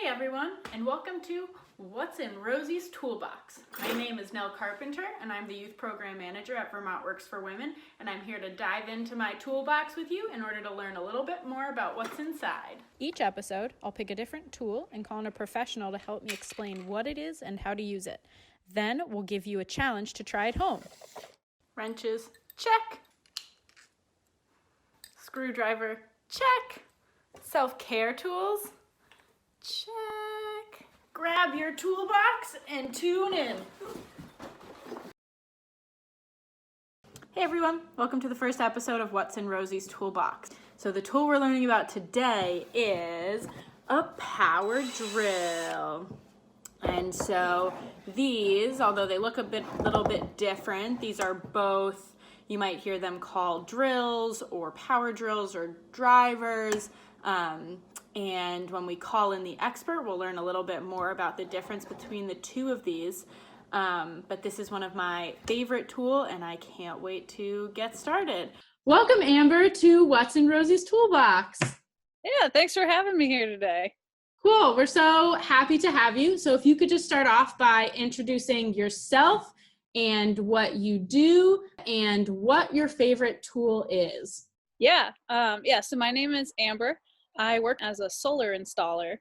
everyone, and welcome to What's in Rosie's Toolbox. My name is Nell Carpenter, and I'm the Youth Program Manager at Vermont Works for Women, and I'm here to dive into my toolbox with you in order to learn a little bit more about what's inside. Each episode, I'll pick a different tool and call in a professional to help me explain what it is and how to use it. Then we'll give you a challenge to try at home. Wrenches, check. Screwdriver, check. Self-care tools, check. Grab your toolbox and tune in. Hey everyone, welcome to the first episode of What's in Rosie's Toolbox. So the tool we're learning about today is a power drill. And so these, although they look a little bit different, these are both, you might hear them called drills or power drills or drivers. And when we call in the expert, we'll learn a little bit more about the difference between the two of these. But this is one of my favorite tools, and I can't wait to get started. Welcome, Amber, to What's in Rosie's Toolbox. Yeah, thanks for having me here today. Cool. We're so happy to have you. So if you could just start off by introducing yourself and what you do and what your favorite tool is. Yeah, so my name is Amber. I work as a solar installer.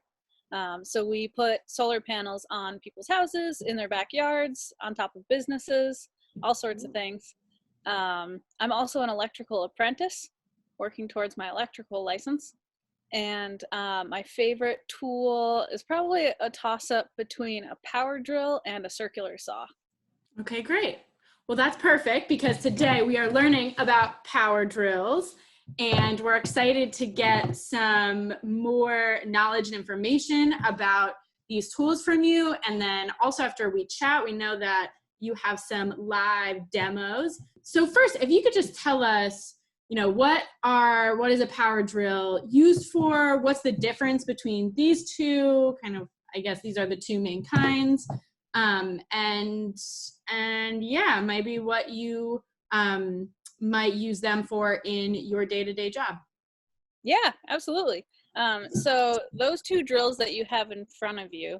So we put solar panels on people's houses, in their backyards, on top of businesses, all sorts of things. I'm also an electrical apprentice, working towards my electrical license. And my favorite tool is probably a toss-up between a power drill and a circular saw. Okay, great. Well, that's perfect because today we are learning about power drills. And we're excited to get some more knowledge and information about these tools from you. And then also after we chat, we know that you have some live demos. So first, if you could just tell us, what is a power drill used for? What's the difference between these two? I guess these are the two main kinds. Maybe what you might use them for in your day-to-day job. Yeah, absolutely. So those two drills that you have in front of you,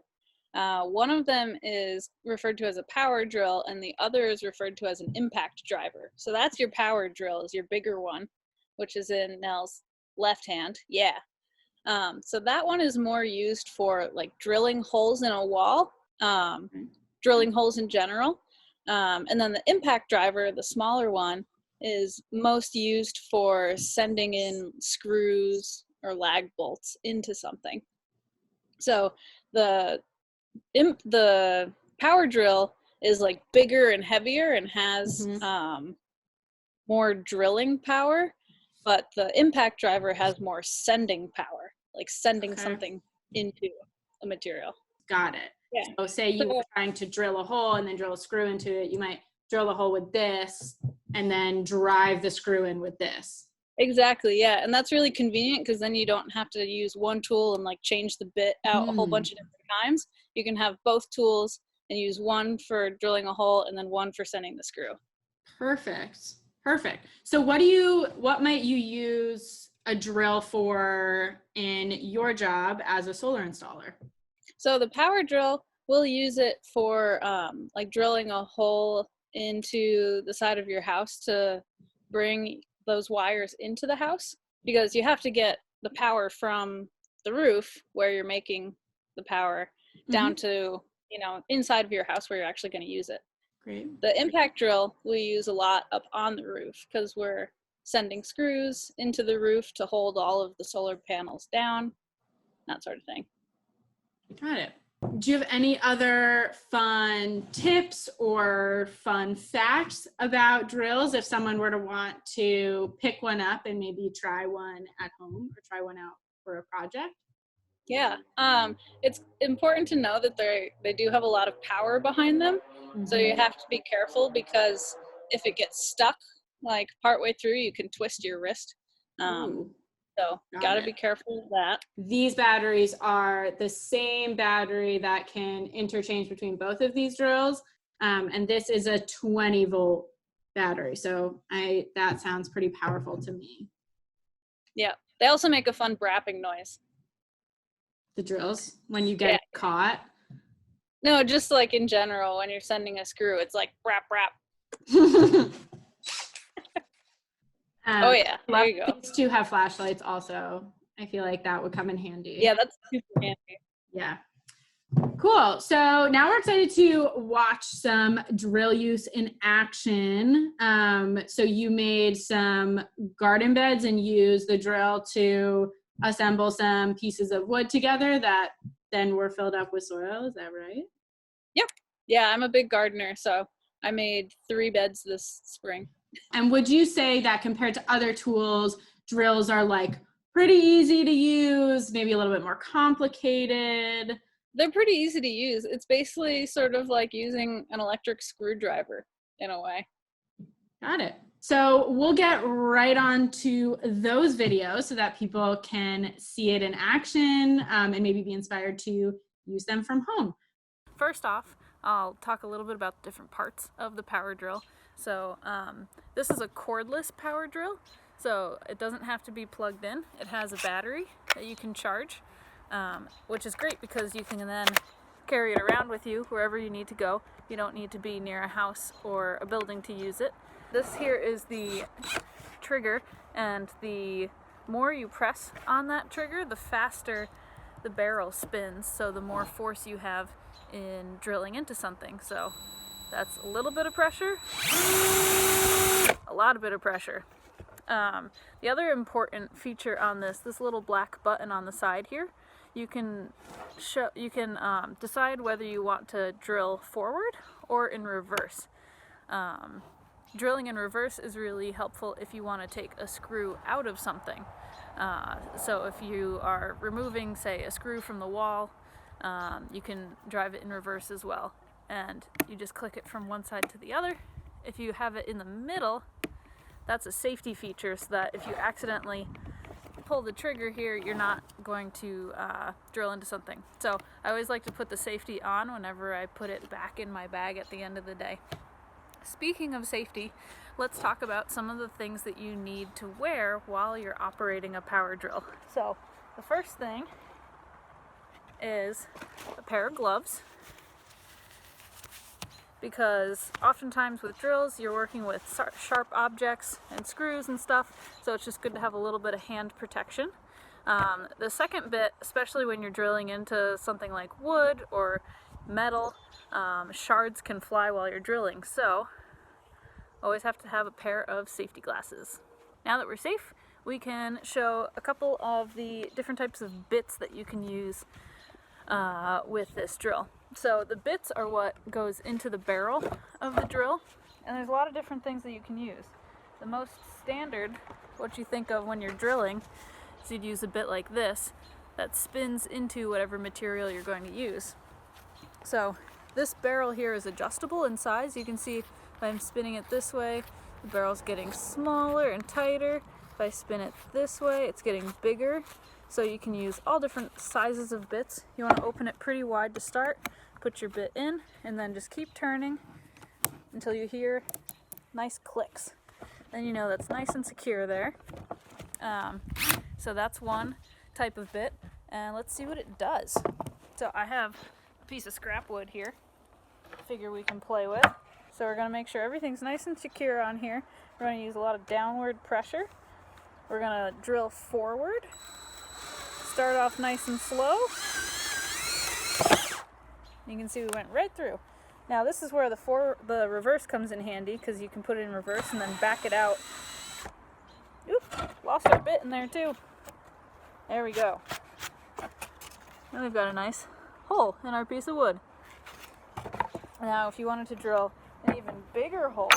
one of them is referred to as a power drill and the other is referred to as an impact driver. So that's your power drill, is your bigger one, which is in Nell's left hand. Yeah. So that one is more used for like drilling holes in a wall, drilling holes in general. And then the impact driver, the smaller one, is most used for sending in screws or lag bolts into something. So the power drill is like bigger and heavier and has more drilling power, but the impact driver has more sending power, like sending something into a material. Got it. Yeah. So say you were trying to drill a hole and then drill a screw into it, you might drill a hole with this and then drive the screw in with this. Exactly, yeah. And that's really convenient because then you don't have to use one tool and like change the bit out a whole bunch of different times. You can have both tools and use one for drilling a hole and then one for sending the screw. Perfect. So what might you use a drill for in your job as a solar installer? So the power drill, we'll use it for like drilling a hole into the side of your house to bring those wires into the house, because you have to get the power from the roof where you're making the power down to, inside of your house where you're actually going to use it. Great. The impact drill we use a lot up on the roof because we're sending screws into the roof to hold all of the solar panels down, that sort of thing. Got it. Do you have any other fun tips or fun facts about drills if someone were to want to pick one up and maybe try one at home or try one out for a project? Yeah, it's important to know that they do have a lot of power behind them. So you have to be careful because if it gets stuck, like partway through, you can twist your wrist. So gotta be careful of that. These batteries are the same battery that can interchange between both of these drills. And this is a 20 volt battery. So that sounds pretty powerful to me. Yeah. They also make a fun brapping noise. the drills when you get caught? No, just like in general, when you're sending a screw, it's like rap, rap. Oh yeah, there you go. These two have flashlights also. I feel like that would come in handy. Yeah, that's super handy. Yeah. Cool. So now we're excited to watch some drill use in action. So you made some garden beds and used the drill to assemble some pieces of wood together that then were filled up with soil. Is that right? Yep. Yeah, I'm a big gardener, so I made 3 beds this spring. And would you say that compared to other tools, drills are like pretty easy to use, maybe a little bit more complicated? They're pretty easy to use. It's basically sort of like using an electric screwdriver in a way. Got it. So we'll get right on to those videos so that people can see it in action and maybe be inspired to use them from home. First off, I'll talk a little bit about the different parts of the power drill. So this is a cordless power drill, so it doesn't have to be plugged in. It has a battery that you can charge, which is great because you can then carry it around with you wherever you need to go. You don't need to be near a house or a building to use it. This here is the trigger, and the more you press on that trigger, the faster the barrel spins, so the more force you have in drilling into something. So that's a little bit of pressure, a lot of bit of pressure. The other important feature on this little black button on the side here, you can decide whether you want to drill forward or in reverse. Drilling in reverse is really helpful if you want to take a screw out of something. So if you are removing, say, a screw from the wall, you can drive it in reverse as well. And you just click it from one side to the other. If you have it in the middle, that's a safety feature so that if you accidentally pull the trigger here, you're not going to drill into something. So I always like to put the safety on whenever I put it back in my bag at the end of the day. Speaking of safety, let's talk about some of the things that you need to wear while you're operating a power drill. So the first thing is a pair of gloves, because oftentimes with drills you're working with sharp objects and screws and stuff, so it's just good to have a little bit of hand protection. The second bit, especially when you're drilling into something like wood or metal, shards can fly while you're drilling, so always have to have a pair of safety glasses. Now that we're safe, we can show a couple of the different types of bits that you can use with this drill. So the bits are what goes into the barrel of the drill, and there's a lot of different things that you can use. The most standard, what you think of when you're drilling, is you'd use a bit like this that spins into whatever material you're going to use. So this barrel here is adjustable in size. You can see if I'm spinning it this way, the barrel's getting smaller and tighter. If I spin it this way, it's getting bigger. So you can use all different sizes of bits. You want to open it pretty wide to start, put your bit in, and then just keep turning until you hear nice clicks. Then you know that's nice and secure there. So that's one type of bit, and let's see what it does. So I have a piece of scrap wood here, figure we can play with. So we're going to make sure everything's nice and secure on here. We're going to use a lot of downward pressure. We're going to drill forward. Start off nice and slow. You can see we went right through. Now this is where the reverse comes in handy, because you can put it in reverse and then back it out. Oop, lost our bit in there too. There we go. Now we've got a nice hole in our piece of wood. Now if you wanted to drill an even bigger hole,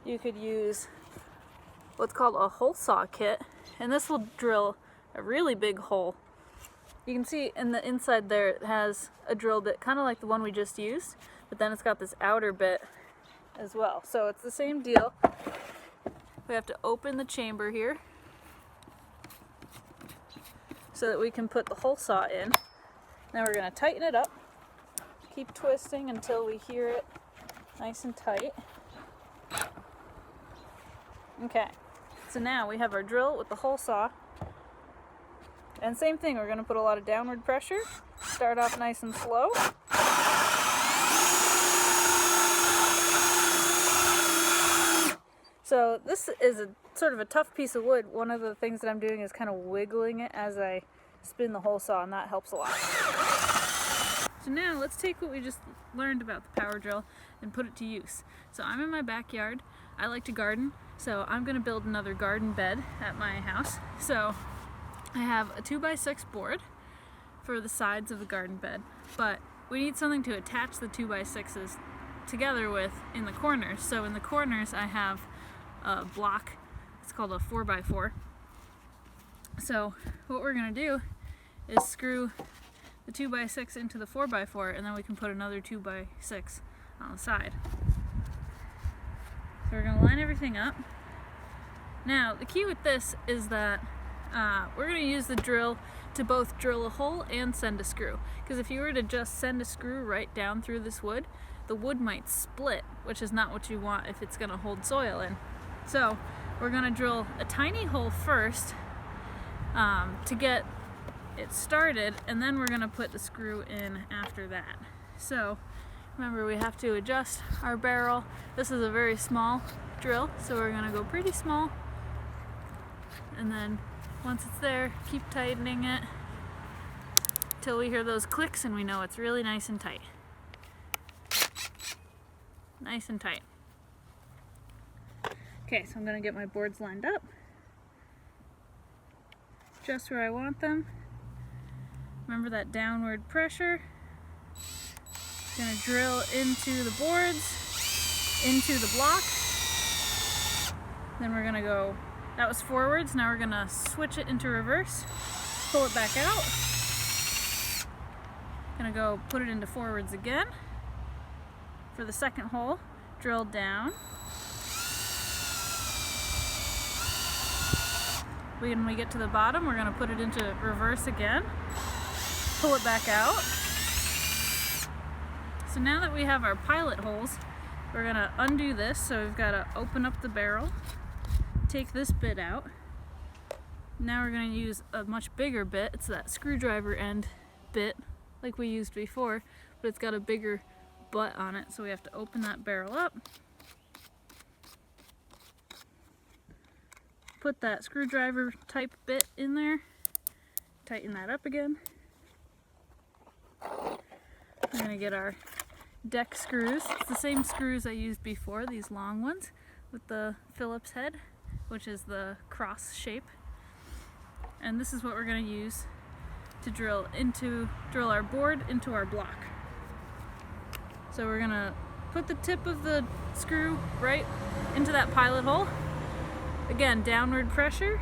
you could use what's called a hole saw kit, and this will drill a really big hole. You can see in the inside there it has a drill bit kind of like the one we just used, but then it's got this outer bit as well. So it's the same deal. We have to open the chamber here so that we can put the hole saw in. Now we're going to tighten it up, keep twisting until we hear it nice and tight. Okay, so now we have our drill with the hole saw And same thing, we're going to put a lot of downward pressure. Start off nice and slow. So this is a sort of a tough piece of wood. One of the things that I'm doing is kind of wiggling it as I spin the hole saw, and that helps a lot. So now let's take what we just learned about the power drill and put it to use. So I'm in my backyard. I like to garden, so I'm going to build another garden bed at my house. So I have a 2x6 board for the sides of the garden bed, but we need something to attach the 2x6s together with in the corners. So in the corners I have a block, it's called a 4x4. So what we're going to do is screw the 2x6 into the 4x4, and then we can put another 2x6 on the side. So we're going to line everything up. Now the key with this is that we're going to use the drill to both drill a hole and send a screw, because if you were to just send a screw right down through this wood, the wood might split, which is not what you want if it's going to hold soil in. So we're going to drill a tiny hole first to get it started, and then we're going to put the screw in after that. So remember, we have to adjust our barrel. This is a very small drill, so we're going to go pretty small, and then once it's there, keep tightening it till we hear those clicks and we know it's really nice and tight. Nice and tight. Okay, so I'm going to get my boards lined up just where I want them. Remember that downward pressure. Going to drill into the boards, into the block. Then we're going to go, that was forwards, now we're going to switch it into reverse, pull it back out. Going to go put it into forwards again. For the second hole, drill down. When we get to the bottom, we're going to put it into reverse again, pull it back out. So now that we have our pilot holes, we're going to undo this. So we've got to open up the barrel, take this bit out. Now we're going to use a much bigger bit. It's that screwdriver end bit like we used before, but it's got a bigger butt on it, so we have to open that barrel up, put that screwdriver type bit in there, tighten that up again. We're going to get our deck screws. It's the same screws I used before, these long ones with the Phillips head, which is the cross shape. And this is what we're going to use to drill our board into our block. So we're going to put the tip of the screw right into that pilot hole. Again, downward pressure,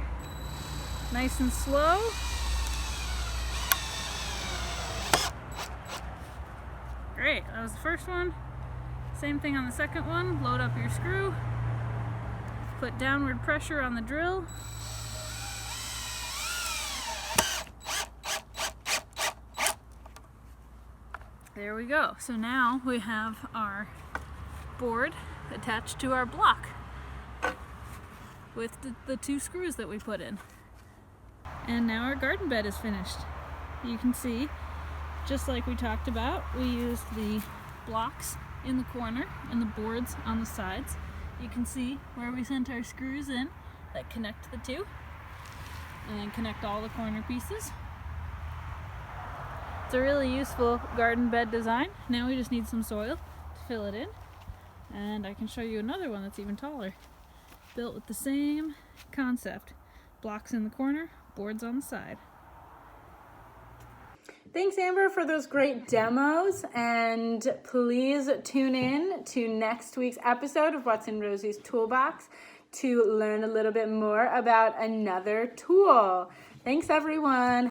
nice and slow. Great, that was the first one. Same thing on the second one. Load up your screw, put downward pressure on the drill. There we go. So now we have our board attached to our block with the two screws that we put in. And now our garden bed is finished. You can see, just like we talked about, we used the blocks in the corner and the boards on the sides. You can see where we sent our screws in that connect the two, and then connect all the corner pieces. It's a really useful garden bed design. Now we just need some soil to fill it in. And I can show you another one that's even taller. Built with the same concept. Blocks in the corner, boards on the side. Thanks, Amber, for those great demos. And please tune in to next week's episode of What's in Rosie's Toolbox to learn a little bit more about another tool. Thanks, everyone.